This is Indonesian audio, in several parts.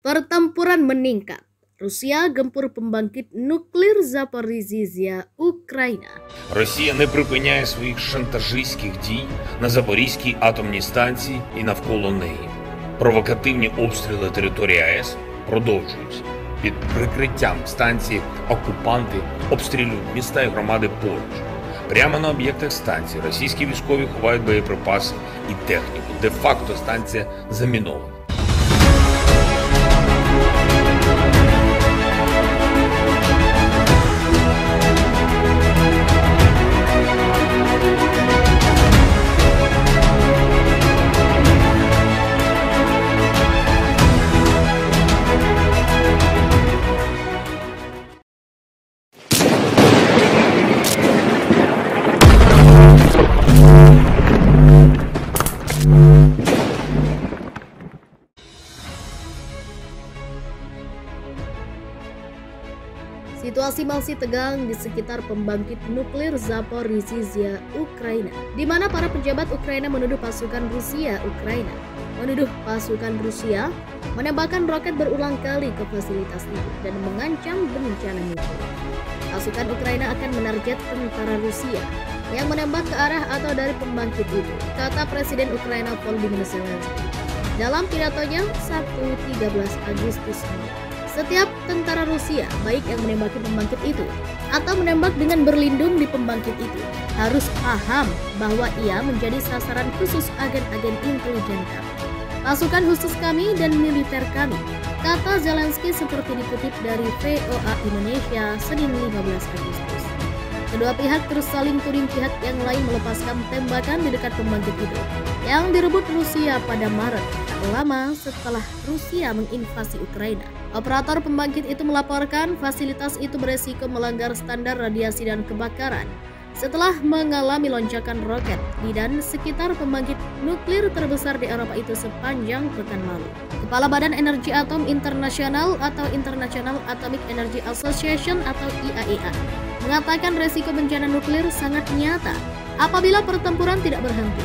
Pertempuran meningkat. Rusia gempur pembangkit nuklir Zaporizhzhia, Україна. Росія не припиняє своїх шантажистських дій на Запорізькій атомній станції і навколо неї. Провокативні обстріли території АЕС продовжуються. Під прикриттям станції окупанти обстрілюють міста і громади поруч. Прямо на об'єктах станції російські військові ховають боєприпаси і техніку. Де-факто станція замінована. Situasi masih tegang di sekitar pembangkit nuklir Zaporizhzhia, Ukraina, di mana para pejabat Ukraina menuduh pasukan Rusia menembakkan roket berulang kali ke fasilitas itu dan mengancam bencana nuklir. Pasukan Ukraina akan menarget tentara Rusia yang menembak ke arah atau dari pembangkit itu, kata Presiden Ukraina Volodymyr Zelensky dalam pidatonya Sabtu 13 Agustus. Setiap tentara Rusia, baik yang menembaki pembangkit itu atau menembak dengan berlindung di pembangkit itu, harus paham bahwa ia menjadi sasaran khusus agen-agen intelijen kami, pasukan khusus kami dan militer kami, kata Zelensky seperti dikutip dari VOA Indonesia Senin 15 Agustus. Kedua pihak terus saling tuding pihak yang lain melepaskan tembakan di dekat pembangkit itu yang direbut Rusia pada Maret, tak lama setelah Rusia menginvasi Ukraina. Operator pembangkit itu melaporkan fasilitas itu beresiko melanggar standar radiasi dan kebakaran setelah mengalami lonjakan roket di dan sekitar pembangkit nuklir terbesar di Eropa itu sepanjang pekan lalu. Kepala Badan Energi Atom Internasional atau International Atomic Energy Association atau IAEA mengatakan resiko bencana nuklir sangat nyata apabila pertempuran tidak berhenti.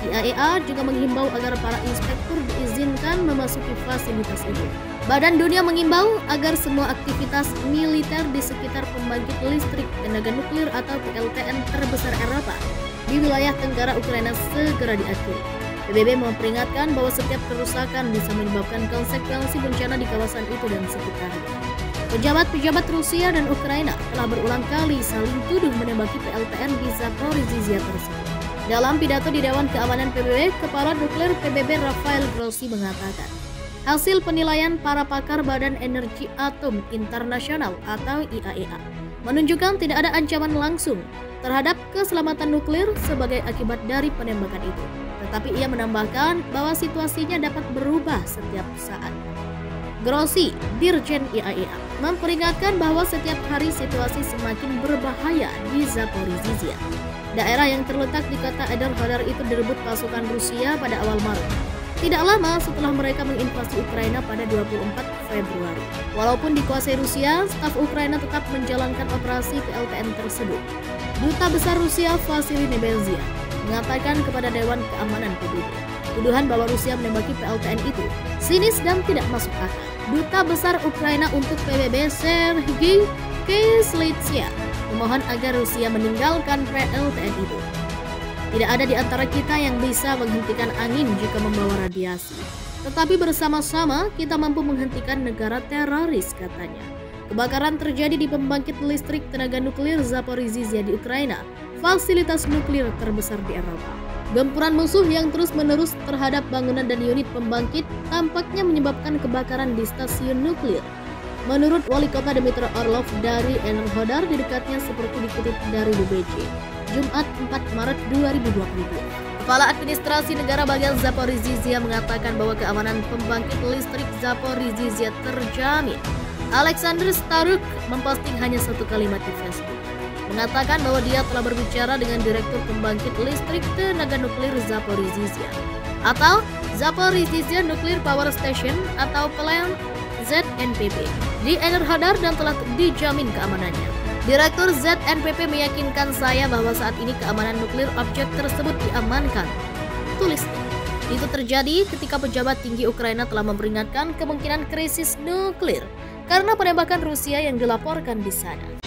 IAEA juga menghimbau agar para inspektur diizinkan memasuki fasilitas itu. Badan Dunia mengimbau agar semua aktivitas militer di sekitar pembangkit listrik tenaga nuklir atau PLTN terbesar Eropa di wilayah tenggara Ukraina segera diakhiri. PBB memperingatkan bahwa setiap kerusakan bisa menyebabkan konsekuensi bencana di kawasan itu dan sekitarnya. Pejabat-pejabat Rusia dan Ukraina telah berulang kali saling tuduh menembaki PLTN di Zaporizhzhia tersebut. Dalam pidato di Dewan Keamanan PBB, Kepala Nuklir PBB Rafael Grossi mengatakan, hasil penilaian para pakar Badan Energi Atom Internasional atau IAEA menunjukkan tidak ada ancaman langsung terhadap keselamatan nuklir sebagai akibat dari penembakan itu. Tetapi ia menambahkan bahwa situasinya dapat berubah setiap saat. Grossi, Dirjen IAEA, memperingatkan bahwa setiap hari situasi semakin berbahaya di Zaporizhzhia. Daerah yang terletak di kota Enerhodar itu direbut pasukan Rusia pada awal Maret. Tidak lama setelah mereka menginvasi Ukraina pada 24 Februari. Walaupun dikuasai Rusia, staf Ukraina tetap menjalankan operasi PLTN tersebut. Duta Besar Rusia Vasily Nebenzia mengatakan kepada Dewan Keamanan PBB, tuduhan bahwa Rusia menembaki PLTN itu sinis dan tidak masuk akal. Duta Besar Ukraina untuk PBB Serhiy Kyslytsya memohon agar Rusia meninggalkan PLTN itu. Tidak ada di antara kita yang bisa menghentikan angin jika membawa radiasi. Tetapi bersama-sama kita mampu menghentikan negara teroris, katanya. Kebakaran terjadi di pembangkit listrik tenaga nuklir Zaporizhzhia di Ukraina, fasilitas nuklir terbesar di Eropa. Gempuran musuh yang terus-menerus terhadap bangunan dan unit pembangkit tampaknya menyebabkan kebakaran di stasiun nuklir. Menurut Wali Kota Dmitry Orlov dari Enerhodar di dekatnya seperti dikutip dari BBC, Jumat 4 Maret 2022. Kepala Administrasi Negara bagian Zaporizhzhia mengatakan bahwa keamanan pembangkit listrik Zaporizhzhia terjamin. Alexander Staruk memposting hanya satu kalimat di Facebook, mengatakan bahwa dia telah berbicara dengan Direktur Pembangkit Listrik Tenaga Nuklir Zaporizhzhia atau Zaporizhzhia Nuclear Power Station atau PLAN ZNPP di Enerhodar dan telah dijamin keamanannya. Direktur ZNPP meyakinkan saya bahwa saat ini keamanan nuklir objek tersebut diamankan, tulisnya. Itu terjadi ketika pejabat tinggi Ukraina telah memperingatkan kemungkinan krisis nuklir karena penembakan Rusia yang dilaporkan di sana.